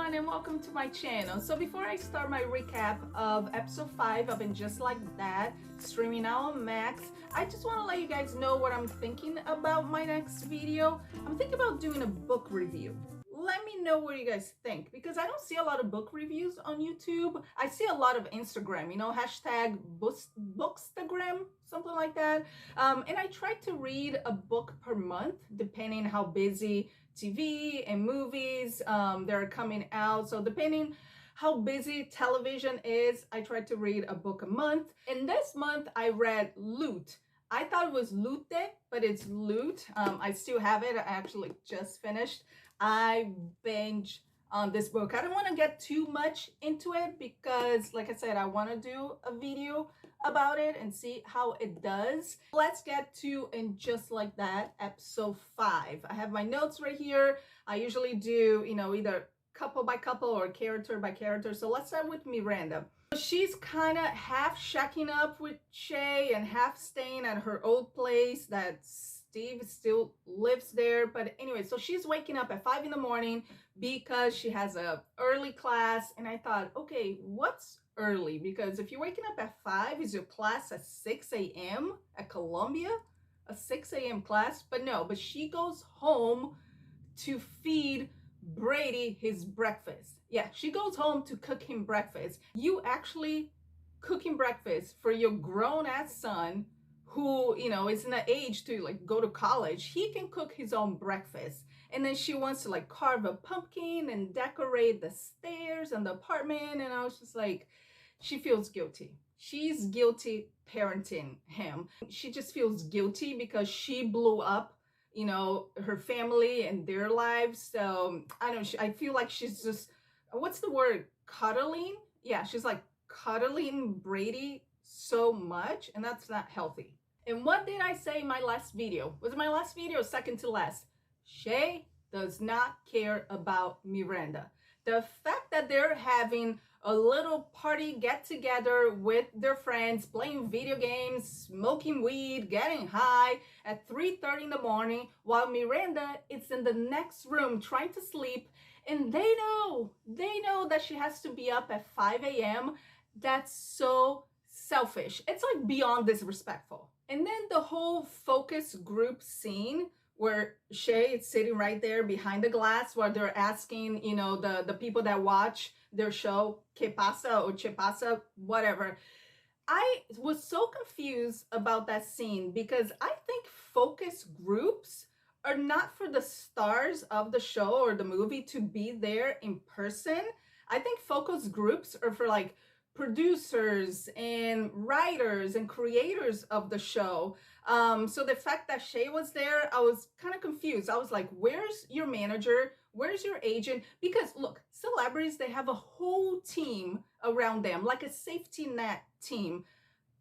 everyone and welcome to my channel. So before I start my recap of episode 5 of And Just Like That, streaming now on Max, I just want to let you guys know what I'm thinking about my next video. I'm thinking about doing a book review. Let me know what you guys think, because I don't see a lot of book reviews on YouTube. I see a lot of Instagram, you know, hashtag bookstagram, something like that. And I try to read a book per month, depending how busy TV and movies they're coming out. So depending how busy television is, I try to read a book a month. And this month I read Loot. I thought it was Lute, but it's Loot. I still have it. I actually just finished. I binge on this book. I don't want to get too much into it because, like I said, I want to do a video about it and see how it does. Let's get to And Just Like That, episode 5. I have my notes right here. I usually do, you know, either couple by couple or character by character. So let's start with Miranda. She's kind of half shacking up with Che and half staying at her old place that Steve still lives there. But anyway, so she's waking up at 5 in the morning because she has a early class. And I thought, okay, what's early? Because if you're waking up at 5, is your class at 6 a.m. at Columbia? A 6 a.m. class? But no, but she goes home to feed Brady his breakfast. Yeah, she goes home to cook him breakfast. You actually cooking breakfast for your grown-ass son who, you know, is in the age to like go to college. He can cook his own breakfast. And then she wants to like carve a pumpkin and decorate the stairs and the apartment. And I was just like, she feels guilty. She's guilty parenting him. She just feels guilty because she blew up, you know, her family and their lives. So I don't know, I feel like she's just, what's the word? Cuddling? Yeah, she's like cuddling Brady so much, and that's not healthy. And what did I say in my last video? Was it my last video or second to last? Che does not care about Miranda. The fact that they're having a little party get together with their friends, playing video games, smoking weed, getting high at 3:30 in the morning, while Miranda is in the next room trying to sleep, and they know that she has to be up at 5 a.m. That's so selfish. It's like beyond disrespectful. And then the whole focus group scene where Che is sitting right there behind the glass while they're asking, you know, the people that watch their show, Que pasa or Che pasa, whatever. I was so confused about that scene because I think focus groups are not for the stars of the show or the movie to be there in person. I think focus groups are for like producers and writers and creators of the show. So the fact that Che was there, I was kind of confused. I was like, where's your manager? Where's your agent? Because look, celebrities, they have a whole team around them, like a safety net team.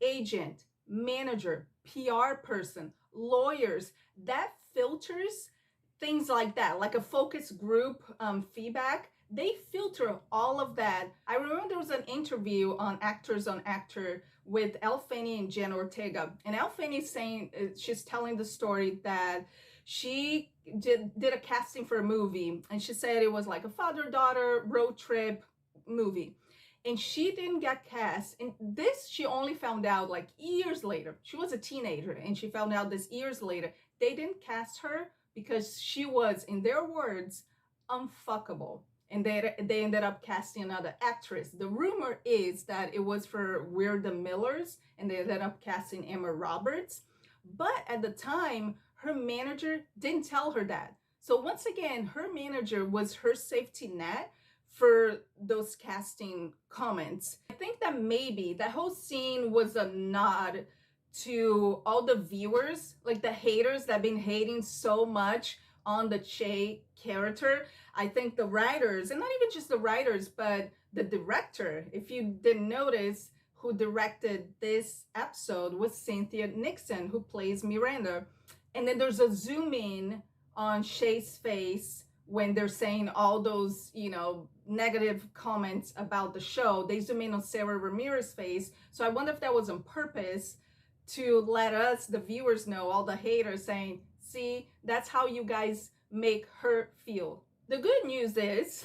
Agent, manager, PR person, lawyers, that filters things like that, like a focus group feedback. They filter all of that. I remember there was an interview on Actors on Actor with Elle Fanning and Jen Ortega. And Elle Fanning is saying, she's telling the story that she did a casting for a movie. And she said it was like a father-daughter road trip movie. And she didn't get cast. And this, she only found out like years later. She was a teenager and she found out this years later. They didn't cast her because she was, in their words, unfuckable. And they ended up casting another actress. The rumor is that it was for We're the Millers, and they ended up casting Emma Roberts. But at the time, her manager didn't tell her that. So once again, her manager was her safety net for those casting comments. I think that maybe that whole scene was a nod to all the viewers, like the haters that have been hating so much on the Che character. I think the writers, and not even just the writers, but the director, if you didn't notice, who directed this episode was Cynthia Nixon, who plays Miranda. And then there's a zoom in on Che's face when they're saying all those, you know, negative comments about the show. They zoom in on Sarah Ramirez's face. So I wonder if that was on purpose to let us, the viewers, know, all the haters saying, see, that's how you guys make her feel. The good news is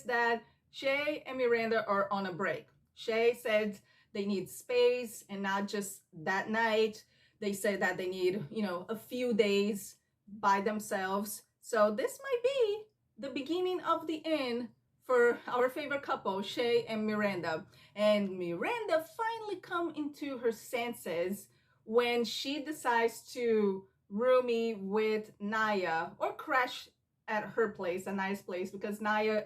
that Che and Miranda are on a break. Che said they need space and not just that night. They said that they need, a few days by themselves. So this might be the beginning of the end for our favorite couple, Che and Miranda. And Miranda finally come into her senses when she decides to roomie with Naya or crash at her place, a nice place, because Naya,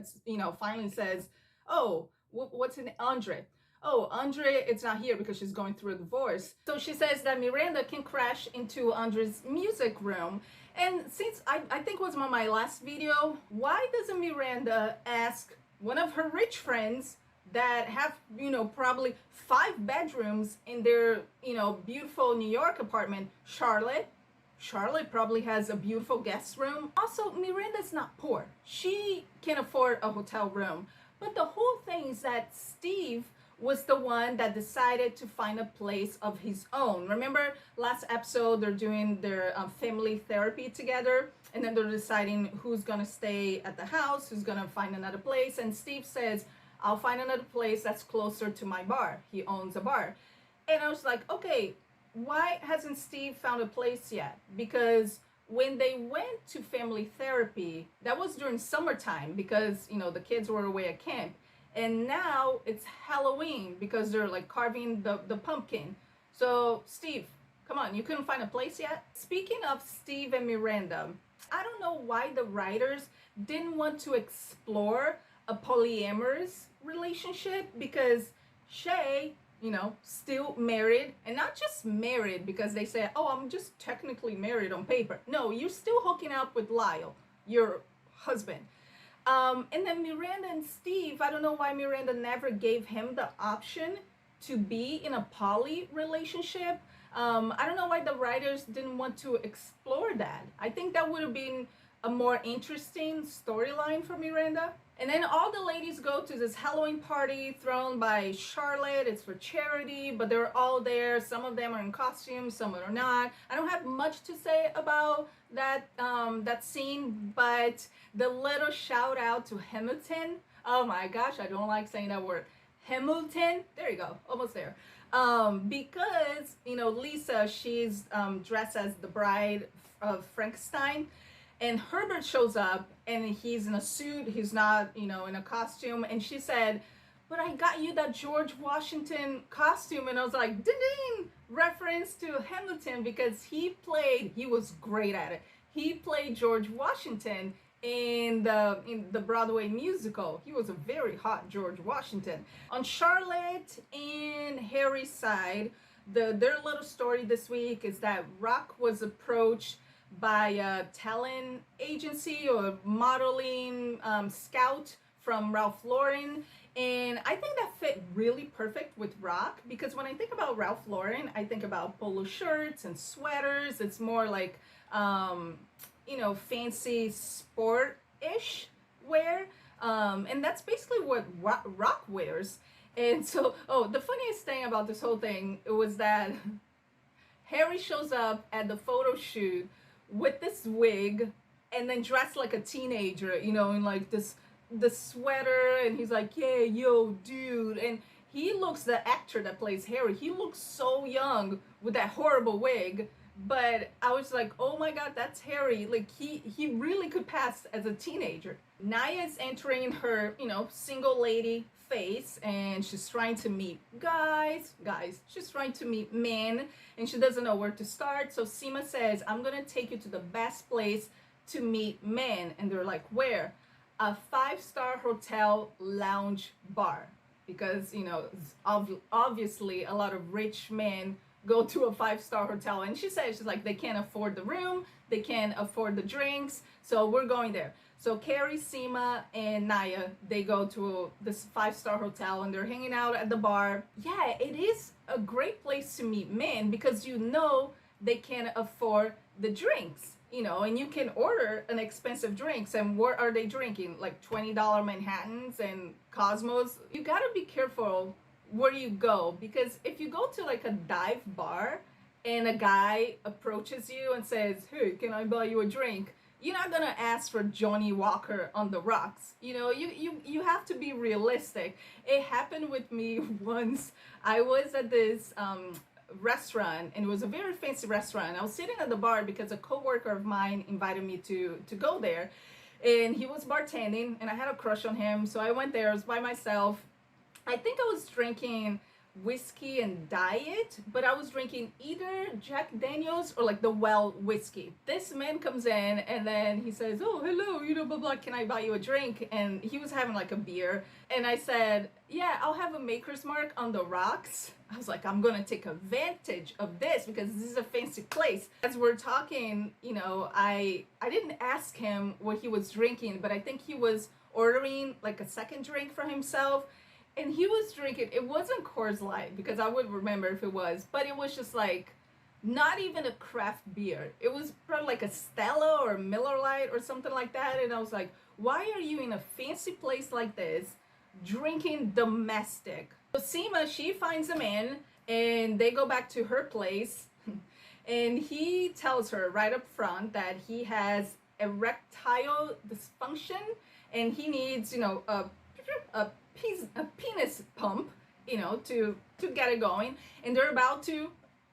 finally says, "Oh, what's in Andre? Oh, Andre, it's not here because she's going through a divorce." So she says that Miranda can crash into Andre's music room. And since I think it was my last video, why doesn't Miranda ask one of her rich friends that have, probably 5 bedrooms in their, beautiful New York apartment, Charlotte? Charlotte probably has a beautiful guest room. Also, Miranda's not poor. She can afford a hotel room. But the whole thing is that Steve was the one that decided to find a place of his own. Remember last episode, they're doing their family therapy together, and then they're deciding who's gonna stay at the house, who's gonna find another place. And Steve says, "I'll find another place that's closer to my bar." He owns a bar. And I was like, okay, why hasn't Steve found a place yet? Because when they went to family therapy, that was during summertime because, the kids were away at camp. And now it's Halloween because they're like carving the pumpkin. So, Steve, come on, you couldn't find a place yet? Speaking of Steve and Miranda, I don't know why the writers didn't want to explore a polyamorous relationship, because Che, still married, and not just married because they say, "Oh, I'm just technically married on paper." No, you're still hooking up with Lyle, your husband. And then Miranda and Steve, I don't know why Miranda never gave him the option to be in a poly relationship. I don't know why the writers didn't want to explore that. I think that would have been a more interesting storyline for Miranda. And then all the ladies go to this Halloween party thrown by Charlotte. It's for charity, but they're all there. Some of them are in costumes, some are not. I don't have much to say about that scene, but the little shout out to Hamilton. Oh my gosh, I don't like saying that word. Hamilton. There you go, almost there. Because Lisa, she's dressed as the bride of Frankenstein. And Herbert shows up and he's in a suit. He's not, in a costume. And she said, "But I got you that George Washington costume." And I was like, ding ding, reference to Hamilton, because he was great at it. He played George Washington in the Broadway musical. He was a very hot George Washington. On Charlotte and Harry's side, their little story this week is that Rock was approached by a talent agency or modeling scout from Ralph Lauren. And I think that fit really perfect with Rock, because when I think about Ralph Lauren, I think about polo shirts and sweaters. It's more like, fancy sport-ish wear. And that's basically what Rock wears. And so, the funniest thing about this whole thing was that Harry shows up at the photo shoot with this wig and then dressed like a teenager, in like the sweater, and he's like, "Yeah, yo, dude." And he looks, the actor that plays Harry, he looks so young with that horrible wig. But I was like, oh my god, that's Harry. Like he really could pass as a teenager. Naya is entering her, single lady phase, and she's trying to meet guys. She's trying to meet men, and she doesn't know where to start. So Seema says, "I'm gonna take you to the best place to meet men." And they're like, "Where?" "A 5-star hotel lounge bar." Because, obviously a lot of rich men go to a 5-star hotel. And she says, she's like, they can't afford the room, they can't afford the drinks, so we're going there. So Carrie, Seema, and Naya, they go to this 5-star hotel and they're hanging out at the bar. Yeah, it is a great place to meet men because they can't afford the drinks, and you can order an expensive drinks. And what are they drinking? Like $20 Manhattans and Cosmos. You gotta be careful where you go, because if you go to like a dive bar and a guy approaches you and says, "Hey, can I buy you a drink?" you're not gonna ask for Johnny Walker on the rocks. You know, you have to be realistic. It happened with me once. I was at this restaurant, and it was a very fancy restaurant. I was sitting at the bar because a coworker of mine invited me to go there, and he was bartending, and I had a crush on him, so I went there. I was by myself. I think I was drinking whiskey and diet, but I was drinking either Jack Daniels or like the well whiskey. This man comes in and then he says, "Oh, hello, you know, blah blah, can I buy you a drink?" And he was having like a beer, and I said, "Yeah, I'll have a Maker's Mark on the rocks." I was like, I'm gonna take advantage of this because this is a fancy place. As we're talking, you know, I didn't ask him what he was drinking, but I think he was ordering like a second drink for himself. And he was drinking, it wasn't Coors Light, because I would remember if it was, but it was just like, not even a craft beer. It was probably like a Stella or Miller Lite or something like that. And I was like, why are you in a fancy place like this, drinking domestic? So Seema, she finds him in, and they go back to her place. And he tells her right up front that he has erectile dysfunction, and he needs, you know, a penis pump, you know, to get it going. And they're about to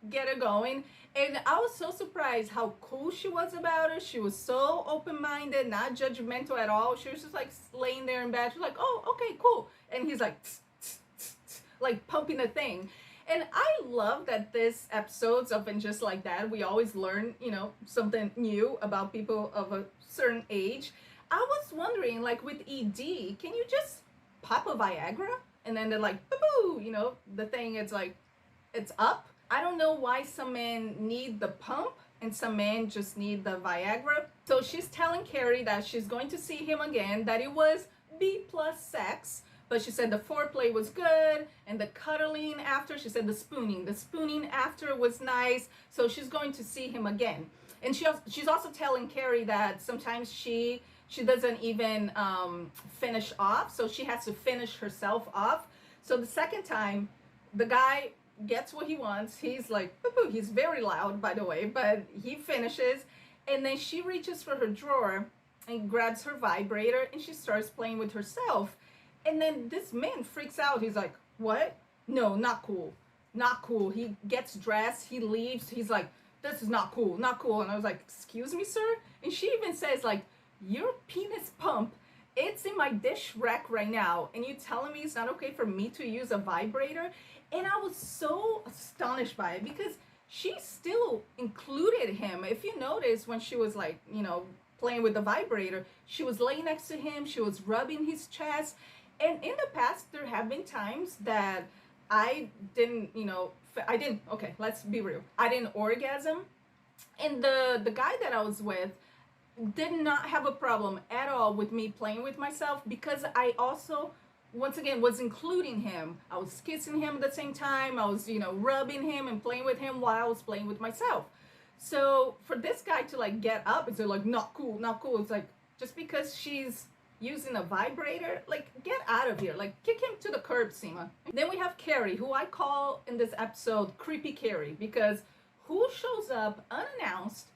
get it going, and I was so surprised how cool she was about it. She was so open-minded, not judgmental at all. She was just like laying there in bed. She's like, "Oh, okay, cool." And he's like tss, tss, tss, tss, like pumping the thing. And I love that this episodes of And Just Like That, we always learn, you know, something new about people of a certain age. I was wondering, like with ED, can you just pop a Viagra? And then they're like, boo, you know, the thing is like, it's up. I don't know why some men need the pump and some men just need the Viagra. So she's telling Carrie that she's going to see him again, that it was B+ sex, but she said the foreplay was good, and the cuddling after, she said the spooning after was nice, so she's going to see him again. And she's also telling Carrie that sometimes she doesn't even finish off, so she has to finish herself off. So the second time, the guy gets what he wants. He's like, boo-boo. He's very loud, by the way, but he finishes, and then she reaches for her drawer and grabs her vibrator, and she starts playing with herself. And then this man freaks out. He's like, what? No, not cool. Not cool. He gets dressed. He leaves. He's like, this is not cool. Not cool. And I was like, excuse me, sir? And she even says, like, your penis pump, it's in my dish rack right now, and you telling me it's not okay for me to use a vibrator? And I was so astonished by it because she still included him. If you notice, when she was like, you know, playing with the vibrator, she was laying next to him, she was rubbing his chest. And in the past, there have been times that I didn't, you know, okay, let's be real, I didn't orgasm. And the guy that I was with did not have a problem at all with me playing with myself, because I also, once again, was including him. I was kissing him at the same time. I was, you know, rubbing him and playing with him while I was playing with myself. So for this guy to like get up and say like, not cool, not cool. It's like, just because she's using a vibrator, like, get out of here. Like, kick him to the curb, Seema. Then we have Carrie, who I call in this episode Creepy Carrie, because who shows up unannounced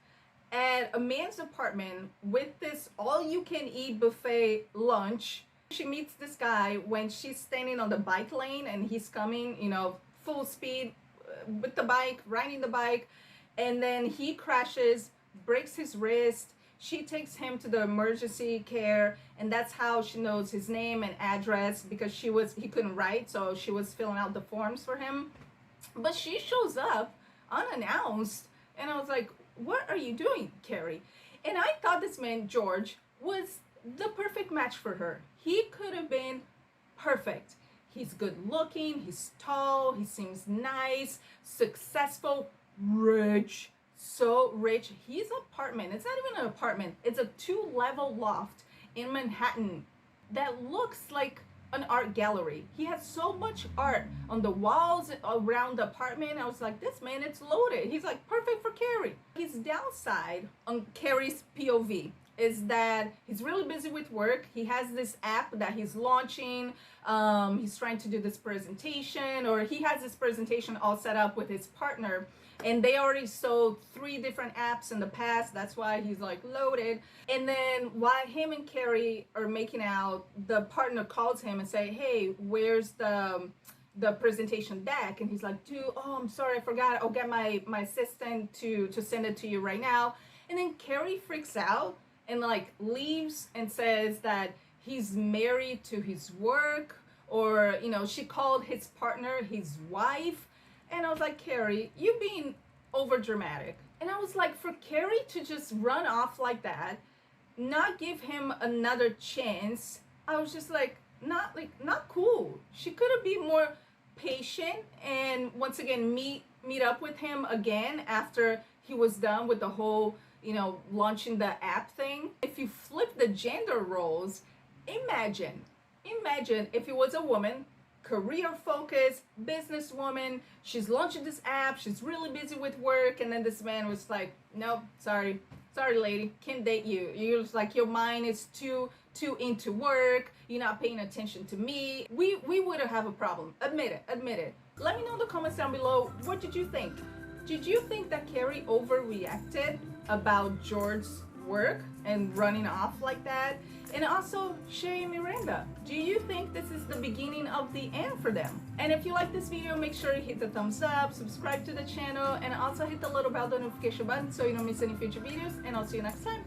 at a man's apartment with this all-you-can-eat buffet lunch. She meets this guy when she's standing on the bike lane, and he's coming, you know, full speed with the bike, riding the bike, and then he crashes, breaks his wrist. She takes him to the emergency care, and that's how she knows his name and address, because he couldn't write, so she was filling out the forms for him. But she shows up unannounced, and I was like, what are you doing, Carrie? And I thought this man, George, was the perfect match for her. He could have been perfect. He's good looking, he's tall, he seems nice, successful, rich, so rich. His apartment, it's not even an apartment, it's a 2-level loft in Manhattan that looks like an art gallery. He has so much art on the walls around the apartment. I was like, this man, it's loaded. He's like perfect for Carrie. His downside on Carrie's POV. is that he's really busy with work. He has this app that he's launching. He's trying to do this presentation, or he has this presentation all set up with his partner, and they already sold 3 different apps in the past. That's why he's like loaded. And then while him and Carrie are making out, the partner calls him and say, hey, where's the presentation deck? And he's like, dude, oh, I'm sorry, I forgot. I'll get my assistant to send it to you right now. And then Carrie freaks out and like leaves and says that he's married to his work, or you know, she called his partner his wife. And I was like, Carrie, you being over dramatic. And I was like, for Carrie to just run off like that, not give him another chance, I was just like, not cool. She could have been more patient and once again meet up with him again after he was done with the whole, you know, launching the app thing. If you flip the gender roles, imagine if it was a woman, career focused businesswoman, she's launching this app, she's really busy with work, and then this man was like, nope, sorry lady, can't date you. You're just like, your mind is too into work, you're not paying attention to me. We would have a problem. Admit it. Let me know in the comments down below, what did you think? Did you think that Carrie overreacted about George's work and running off like that? And also, Che and Miranda, do you think this is the beginning of the end for them? And if you like this video, make sure you hit the thumbs up, subscribe to the channel, and also hit the little bell notification button so you don't miss any future videos. And I'll see you next time.